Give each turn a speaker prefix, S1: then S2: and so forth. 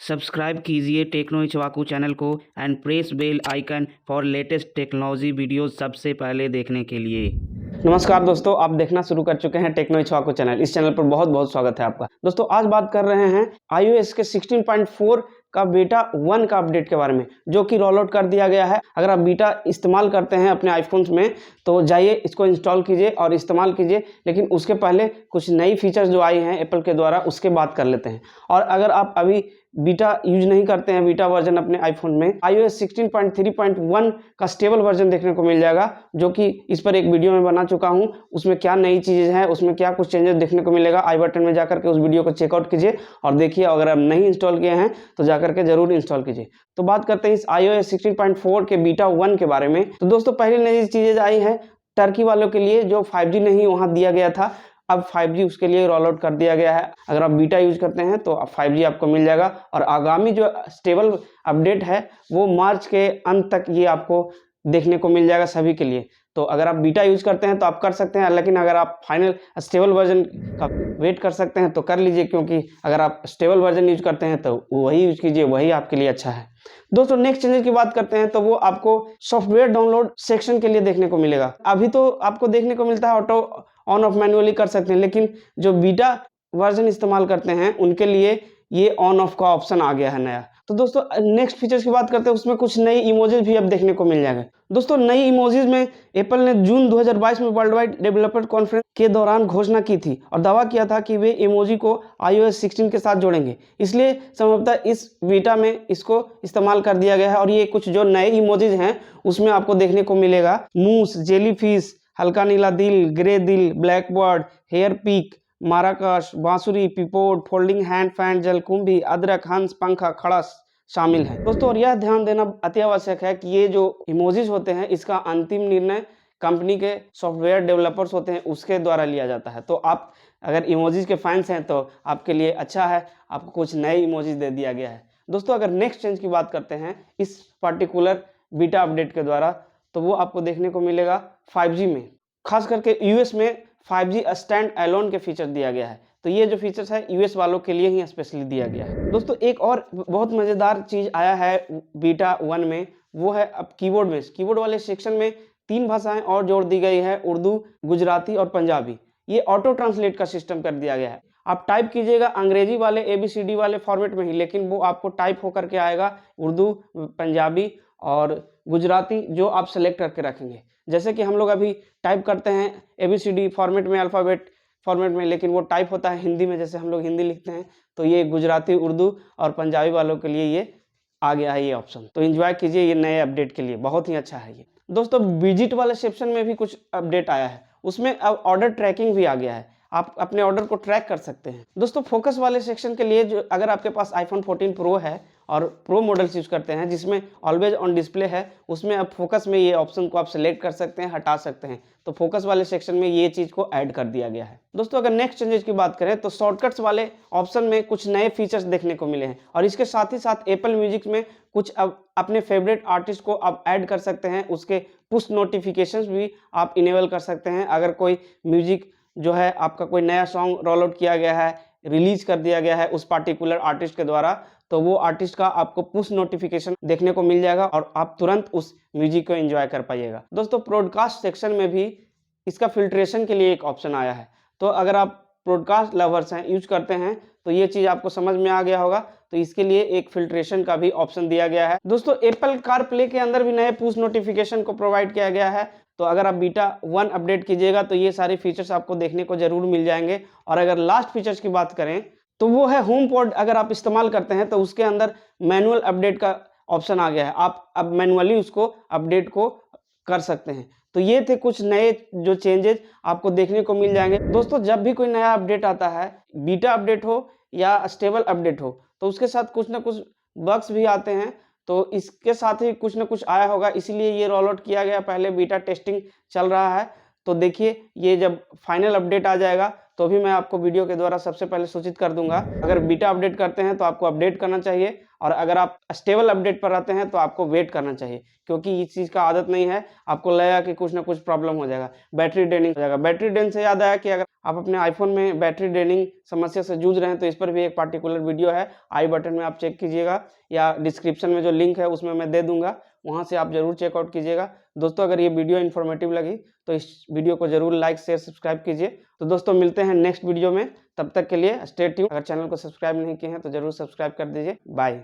S1: Subscribe कीजिए techno इचवाकू channel को and press bell icon for latest technology videos सबसे पहले देखने के लिए।
S2: नमस्कार दोस्तों, आप देखना शुरू कर चुके हैं टेक्नो इचवाकू चैनल। इस चैनल पर बहुत बहुत स्वागत है आपका। दोस्तों आज बात कर रहे हैं iOS के 16.4 का बीटा 1 का अपडेट के बारे में, जो कि रोल आउट कर दिया गया है। अगर आप बीटा इस्तेमाल करते हैं अपने आईफोन्स में तो जाइए इसको इंस्टॉल कीजिए और इस्तेमाल कीजिए, लेकिन उसके पहले कुछ नई फीचर्स जो आई हैं एप्पल के द्वारा उसके बात कर लेते हैं। और अगर आप अभी बीटा यूज नहीं करते हैं, बीटा वर्जन अपने आईफोन में, iOS 16.3.1 का स्टेबल वर्जन देखने को मिल जाएगा, जो कि इस पर एक वीडियो में बना चुका हूं। उसमें क्या नई चीज़ें हैं, उसमें क्या कुछ चेंजेस देखने को मिलेगा, आई बटन में जाकर के उस वीडियो को चेकआउट कीजिए और देखिए। अगर आप नहीं इंस्टॉल किए हैं तो जाकर के जरूर इंस्टॉल कीजिए। तो बात करते हैं इस iOS 16.4 के बीटा 1 के बारे में। तो दोस्तों पहली नई चीज़ें आई हैं टर्की वालों के लिए, जो 5G नहीं वहाँ दिया गया था, अब 5G उसके लिए रोल आउट कर दिया गया है। अगर आप बीटा यूज करते हैं तो 5G आपको मिल जाएगा। और आगामी जो स्टेबल अपडेट है वो मार्च के अंत तक ये आपको देखने को मिल जाएगा सभी के लिए। तो अगर आप बीटा यूज करते हैं तो आप कर सकते हैं, लेकिन अगर आप फाइनल स्टेबल वर्जन का वेट कर सकते हैं तो कर लीजिए, क्योंकि अगर आप स्टेबल वर्जन यूज करते हैं तो वही यूज कीजिए, वही आपके लिए अच्छा है। दोस्तों नेक्स्ट चेंजेस की बात करते हैं तो वो आपको सॉफ्टवेयर डाउनलोड सेक्शन के लिए देखने को मिलेगा। अभी तो आपको देखने को मिलता है ऑटो ऑन ऑफ मैन्युअली कर सकते हैं, लेकिन जो बीटा वर्जन इस्तेमाल करते हैं उनके लिए ये ऑन ऑफ का ऑप्शन आ गया है नया। तो दोस्तों नेक्स्ट फीचर्स की बात करते हैं, उसमें कुछ नई इमोजीज भी अब देखने को मिल जाएंगे। दोस्तों नई इमोजीज में एप्पल ने जून 2022 में वर्ल्ड वाइड डेवलपर कॉन्फ्रेंस के दौरान घोषणा की थी और दावा किया था कि वे इमोजी को iOS 16 के साथ जोड़ेंगे। इसलिए संभवतः इस बीटा में इसको इस्तेमाल कर दिया गया है। और ये कुछ जो नए इमोजीज हैं उसमें आपको देखने को मिलेगा मूस, जेलीफिश, हल्का नीला दिल, ग्रे दिल, ब्लैक बर्ड, हेयर पीक, माराकश, बांसुरी, पिपोट, फोल्डिंग हैंड, फैन, जलकुंभी, अदरक, हंस, पंखा, खड़स शामिल है दोस्तों। और यह ध्यान देना अति आवश्यक है कि ये जो इमोजीज होते हैं इसका अंतिम निर्णय कंपनी के सॉफ्टवेयर डेवलपर्स होते हैं उसके द्वारा लिया जाता है। तो आप अगर इमोजीज के फैंस हैं तो आपके लिए अच्छा है, आपको कुछ नए इमोजीज दे दिया गया है। दोस्तों अगर नेक्स्ट चेंज की बात करते हैं इस पर्टिकुलर बीटा अपडेट के द्वारा, तो वो आपको देखने को मिलेगा 5G में, खास करके यूएस में 5G स्टैंड अलोन के फीचर दिया गया है। तो ये जो फीचर्स है यूएस वालों के लिए ही स्पेशली दिया गया है। दोस्तों एक और बहुत मज़ेदार चीज़ आया है बीटा 1 में, वो है अब कीबोर्ड में, कीबोर्ड वाले सेक्शन में 3 भाषाएं और जोड़ दी गई है, उर्दू, गुजराती और पंजाबी। ये ऑटो ट्रांसलेट का सिस्टम कर दिया गया है। आप टाइप कीजिएगा अंग्रेजी वाले ABCD वाले फॉर्मेट में ही, लेकिन वो आपको टाइप होकर के आएगा उर्दू, पंजाबी और गुजराती, जो आप सेलेक्ट करके रखेंगे। जैसे कि हम लोग अभी टाइप करते हैं ABCD फॉर्मेट में, अल्फ़ाबेट फॉर्मेट में, लेकिन वो टाइप होता है हिंदी में, जैसे हम लोग हिंदी लिखते हैं। तो ये गुजराती, उर्दू और पंजाबी वालों के लिए ये आ गया है ये ऑप्शन। तो एंजॉय कीजिए ये नए अपडेट के लिए, बहुत ही अच्छा है ये। दोस्तों विजिट वाले सेक्शन में भी कुछ अपडेट आया है, उसमें अब ऑर्डर ट्रैकिंग भी आ गया है, आप अपने ऑर्डर को ट्रैक कर सकते हैं। दोस्तों फोकस वाले सेक्शन के लिए, जो अगर आपके पास आईफोन 14 प्रो है और प्रो मॉडल्स यूज करते हैं जिसमें ऑलवेज ऑन डिस्प्ले है, उसमें अब फोकस में ये ऑप्शन को आप सेलेक्ट कर सकते हैं, हटा सकते हैं। तो फोकस वाले सेक्शन में ये चीज़ को ऐड कर दिया गया है। दोस्तों अगर नेक्स्ट चेंजेस की बात करें तो शॉर्टकट्स वाले ऑप्शन में कुछ नए फीचर्स देखने को मिले हैं, और इसके साथ ही साथ एप्पल म्यूजिक में कुछ अब अपने फेवरेट आर्टिस्ट को आप ऐड कर सकते हैं, उसके पुश नोटिफिकेशंस भी आप इनेबल कर सकते हैं। अगर कोई म्यूजिक जो है आपका कोई नया सॉन्ग रोल आउट किया गया है, रिलीज कर दिया गया है उस पार्टिकुलर आर्टिस्ट के द्वारा, तो वो आर्टिस्ट का आपको पुश नोटिफिकेशन देखने को मिल जाएगा और आप तुरंत उस म्यूजिक को एंजॉय कर पाइएगा। दोस्तों ब्रॉडकास्ट सेक्शन में भी इसका फिल्ट्रेशन के लिए एक ऑप्शन आया है। तो अगर आप ब्रॉडकास्ट लवर्स हैं, यूज करते हैं, तो ये चीज़ आपको समझ में आ गया होगा। तो इसके लिए एक फिल्ट्रेशन का भी ऑप्शन दिया गया है। दोस्तों एप्पल कार प्ले के अंदर भी नए पुश नोटिफिकेशन को प्रोवाइड किया गया है। तो अगर आप बीटा 1 अपडेट कीजिएगा तो ये सारे फीचर्स आपको देखने को जरूर मिल जाएंगे। और अगर लास्ट फीचर्स की बात करें तो वो है होम पॉड। अगर आप इस्तेमाल करते हैं तो उसके अंदर मैनुअल अपडेट का ऑप्शन आ गया है, आप अब मैनुअली उसको अपडेट को कर सकते हैं। तो ये थे कुछ नए जो चेंजेस आपको देखने को मिल जाएंगे। दोस्तों जब भी कोई नया अपडेट आता है, बीटा अपडेट हो या स्टेबल अपडेट हो, तो उसके साथ कुछ ना कुछ बग्स भी आते हैं। तो इसके साथ ही कुछ ना कुछ आया होगा, इसीलिए ये रोल आउट किया गया। पहले बीटा टेस्टिंग चल रहा है, तो देखिए ये जब फाइनल अपडेट आ जाएगा तो भी मैं आपको वीडियो के द्वारा सबसे पहले सूचित कर दूंगा। अगर बीटा अपडेट करते हैं तो आपको अपडेट करना चाहिए, और अगर आप स्टेबल अपडेट पर रहते हैं तो आपको वेट करना चाहिए, क्योंकि इस चीज़ का आदत नहीं है, आपको लगेगा कि कुछ ना कुछ प्रॉब्लम हो जाएगा, बैटरी ड्रेनिंग हो जाएगा। बैटरी ड्रेन से याद आया कि अगर आप अपने आईफोन में बैटरी ड्रेनिंग समस्या से जूझ रहे हैं तो इस पर भी एक पार्टिकुलर वीडियो है, आई बटन में आप चेक कीजिएगा या डिस्क्रिप्शन में जो लिंक है उसमें मैं दे दूंगा, वहाँ से आप ज़रूर चेकआउट कीजिएगा। दोस्तों अगर ये वीडियो इन्फॉर्मेटिव लगी तो इस वीडियो को ज़रूर लाइक शेयर सब्सक्राइब कीजिए। तो दोस्तों मिलते हैं नेक्स्ट वीडियो में, तब तक के लिए स्टे ट्यून। अगर चैनल को सब्सक्राइब नहीं किए हैं तो ज़रूर सब्सक्राइब कर दीजिए। बाय।